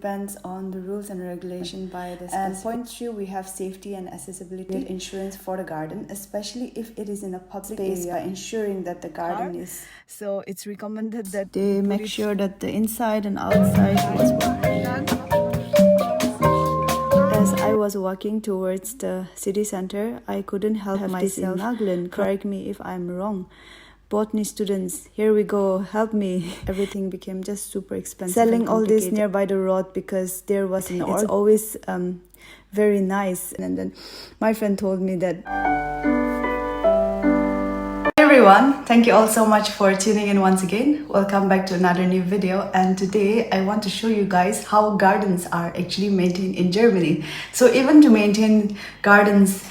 depends on the rules and regulation by the specific. And point 3, we have safety and accessibility insurance for the garden, especially if it is in a public area, ensuring that the garden is. So it's recommended that they make sure that the inside and outside was As I was walking towards the city center, I couldn't help myself. Naglin, correct me if I'm wrong. Botany students, here we go, help me. Everything became just super expensive. Selling all this nearby the road because there was an it's always very nice. And then my friend told me that. Hi everyone, thank you all so much for tuning in once again. Welcome back to another new video, and today I want to show you guys how gardens are actually maintained in Germany. So even to maintain gardens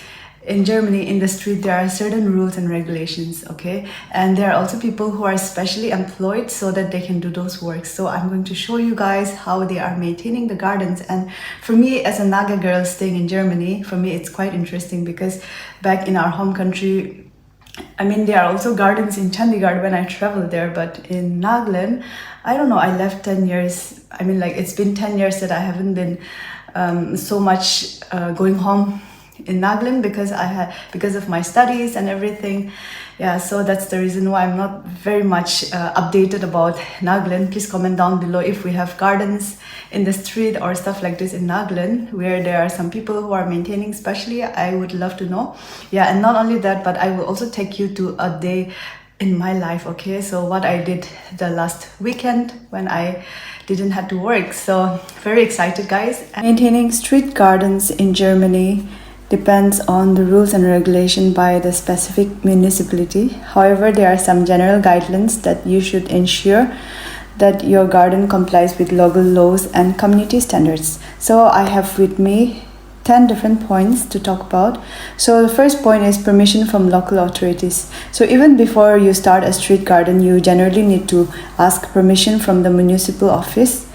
in Germany in the street, there are certain rules and regulations, okay? And there are also people who are specially employed so that they can do those works. So I'm going to show you guys how they are maintaining the gardens. And for me, as a Naga girl staying in Germany, for me it's quite interesting because back in our home country, I mean, there are also gardens in Chandigarh when I traveled there, but in Nagaland, I don't know, I left 10 years. I mean, like, it's been 10 years that I haven't been so much going home in Nagaland because of my studies and everything. Yeah, so that's the reason why I'm not very much updated about Nagaland. Please comment down below if we have gardens in the street or stuff like this in Nagaland where there are some people who are maintaining, especially. I would love to know. Yeah, and not only that, but I will also take you to a day in my life, okay? So what I did the last weekend when I didn't have to work. So very excited, guys. Maintaining street gardens in Germany depends on the rules and regulation by the specific municipality. However, there are some general guidelines that you should ensure that your garden complies with local laws and community standards. So I have with me 10 different points to talk about. So the first point is permission from local authorities. So even before you start a street garden, you generally need to ask permission from the municipal office.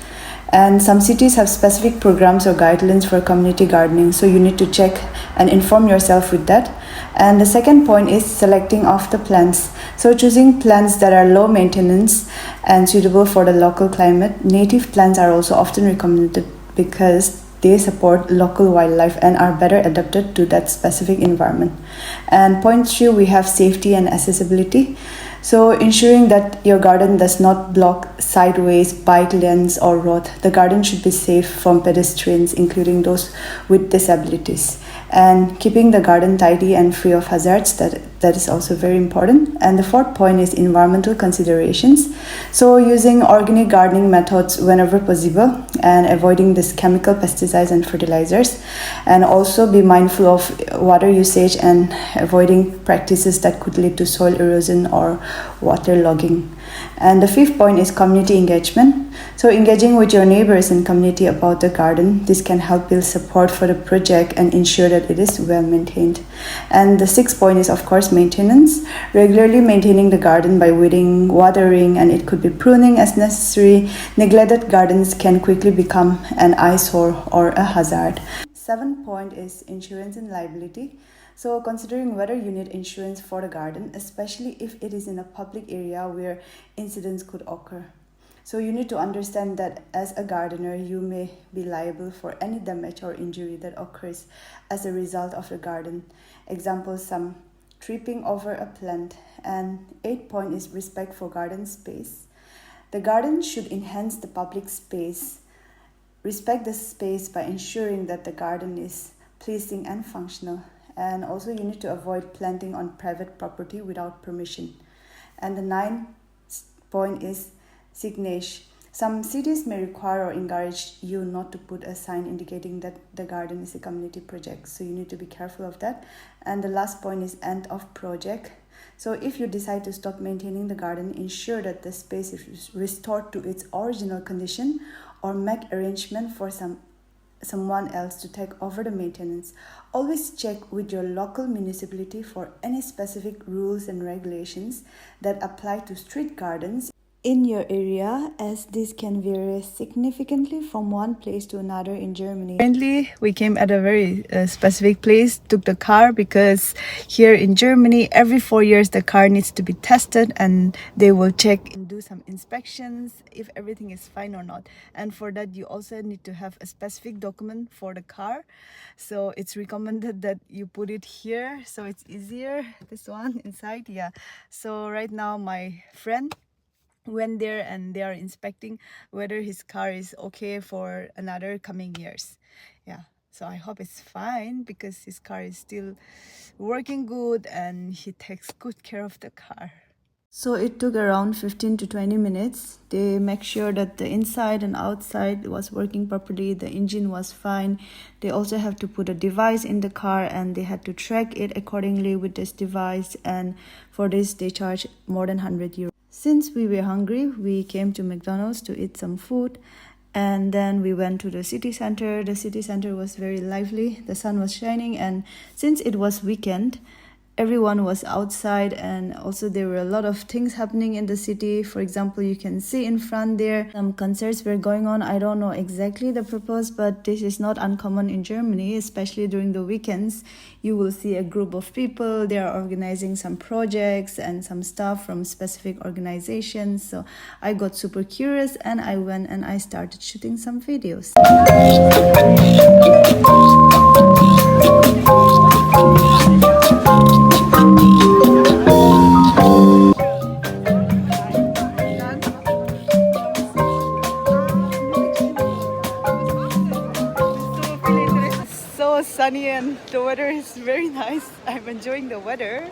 And some cities have specific programs or guidelines for community gardening, so you need to check and inform yourself with that. And the second point is selecting of the plants. So choosing plants that are low maintenance and suitable for the local climate. Native plants are also often recommended because they support local wildlife and are better adapted to that specific environment. And point 3, we have safety and accessibility. So ensuring that your garden does not block sideways, bike lanes or road. The garden should be safe from pedestrians, including those with disabilities. And keeping the garden tidy and free of hazards, that is also very important. And the fourth point is environmental considerations. So using organic gardening methods whenever possible and avoiding this chemical pesticides and fertilizers. And also be mindful of water usage and avoiding practices that could lead to soil erosion or waterlogging. And the fifth point is community engagement. So engaging with your neighbors and community about the garden, this can help build support for the project and ensure that it is well maintained. And the sixth point is, of course, maintenance. Regularly maintaining the garden by weeding, watering, and it could be pruning as necessary. Neglected gardens can quickly become an eyesore or a hazard. Seventh point is insurance and liability. So considering whether you need insurance for the garden, especially if it is in a public area where incidents could occur. So you need to understand that as a gardener, you may be liable for any damage or injury that occurs as a result of the garden. Example, some tripping over a plant. And eighth point is respect for garden space. The garden should enhance the public space. Respect the space by ensuring that the garden is pleasing and functional. And also you need to avoid planting on private property without permission. And the ninth point is signage. Some cities may require or encourage you not to put a sign indicating that the garden is a community project. So you need to be careful of that. And the last point is end of project. So if you decide to stop maintaining the garden, ensure that the space is restored to its original condition or make arrangement for someone else to take over the maintenance. Always check with your local municipality for any specific rules and regulations that apply to street gardens. in your area, as this can vary significantly from one place to another in Germany. Currently, we came at a very specific place, took the car, because here in Germany, every 4 years the car needs to be tested and they will check and do some inspections if everything is fine or not. And for that, you also need to have a specific document for the car. So it's recommended that you put it here so it's easier. This one inside, yeah. So right now my friend went there and they are inspecting whether his car is okay for another coming years. Yeah, so I hope it's fine because his car is still working good and he takes good care of the car. So it took around 15 to 20 minutes. They make sure that the inside and outside was working properly, the engine was fine. They also have to put a device in the car and they had to track it accordingly with this device, and for this they charge more than 100 euros. Since we were hungry, we came to McDonald's to eat some food, and then we went to the city center. The city center was very lively, the sun was shining, and since it was weekend, everyone was outside, and also there were a lot of things happening in the city. For example, you can see in front there some concerts were going on. I don't know exactly the purpose, but this is not uncommon in Germany, especially during the weekends. You will see a group of people, they are organizing some projects and some stuff from specific organizations. So I got super curious and I went and I started shooting some videos. So sunny and the weather is very nice. I'm enjoying the weather.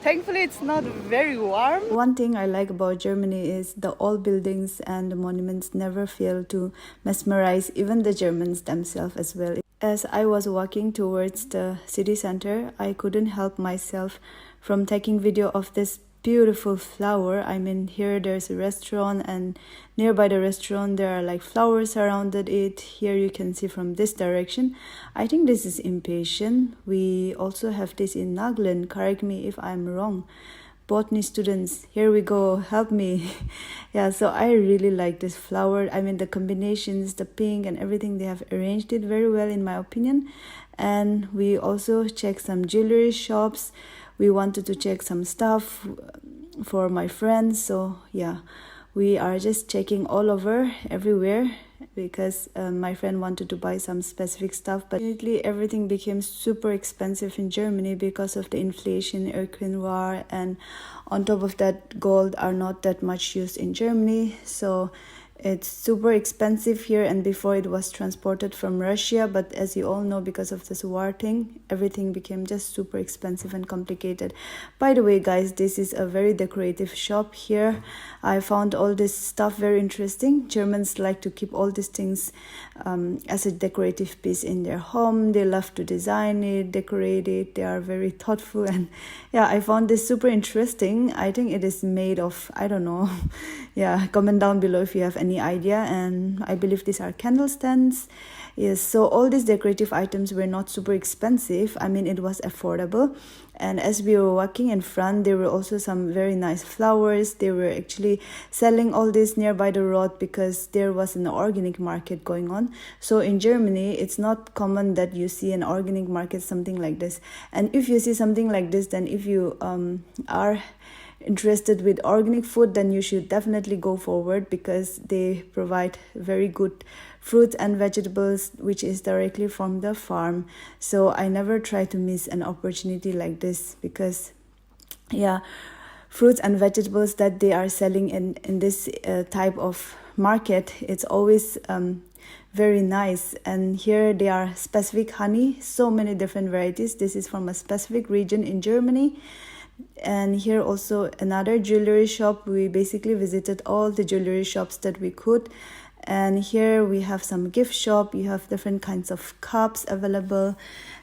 Thankfully, it's not very warm. One thing I like about Germany is the old buildings and the monuments never fail to mesmerize even the Germans themselves as well. As I was walking towards the city center, I couldn't help myself from taking video of this beautiful flower. I mean, here there's a restaurant and nearby the restaurant there are like flowers surrounded it. Here you can see from this direction. I think this is impatient. We also have this in Naglen. Correct me if I'm wrong. Botany students, here we go, help me. Yeah, so I really like this flower. I mean, the combinations, the pink and everything, they have arranged it very well in my opinion. And we also checked some jewelry shops. We wanted to check some stuff for my friends. So yeah, we are just checking all over everywhere because my friend wanted to buy some specific stuff, but immediately everything became super expensive in Germany because of the inflation, Ukraine war, and on top of that, gold are not that much used in Germany. So it's super expensive here, and before it was transported from Russia, but as you all know, because of this war thing, everything became just super expensive and complicated. By the way, guys, this is a very decorative shop here. I found all this stuff very interesting. Germans like to keep all these things as a decorative piece in their home. They love to design it, decorate it. They are very thoughtful, and yeah, I found this super interesting. I think it is made of, I don't know. Yeah, comment down below if you have any idea. And I believe these are candle stands. Yes, so all these decorative items were not super expensive. I mean, it was affordable. And as we were walking in front, there were also some very nice flowers. They were actually selling all this nearby the road because there was an organic market going on. So in Germany, it's not common that you see an organic market, something like this. And if you see something like this, then if you are interested with organic food, then you should definitely go forward because they provide very good fruits and vegetables which is directly from the farm. So I never try to miss an opportunity like this because yeah, fruits and vegetables that they are selling in this type of market, it's always very nice. And here they are specific honey, so many different varieties. This is from a specific region in Germany. And here also another jewelry shop. We basically visited all the jewelry shops that we could. And here we have some gift shop. You have different kinds of cups available.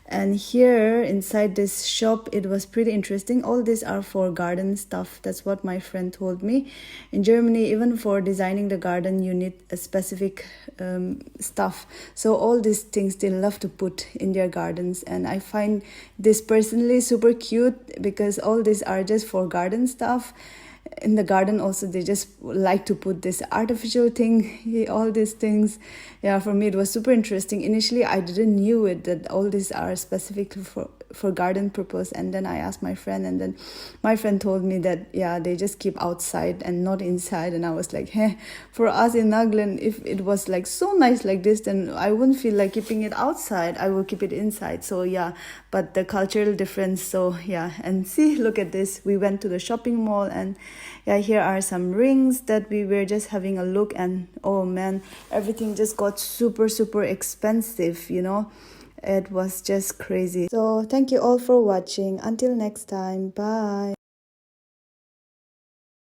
And here inside this shop, it was pretty interesting. All these are for garden stuff. That's what my friend told me. In Germany, even for designing the garden, you need a specific stuff. So all these things they love to put in their gardens. And I find this personally super cute because all these are just for garden stuff. in the garden also they just like to put this artificial thing, all these things. Yeah, for me it was super interesting. Initially I didn't knew it that all these are specific for garden purpose, and then I asked my friend, and then my friend told me that yeah, they just keep outside and not inside. And I was like, hey, for us in Nagaland, if it was like so nice like this, then I wouldn't feel like keeping it outside, I will keep it inside. So yeah, but the cultural difference. So yeah, and see, look at this, we went to the shopping mall, and yeah, here are some rings that we were just having a look. And oh man, everything just got super expensive, you know. It was just crazy. So thank you all for watching. Until next time, bye.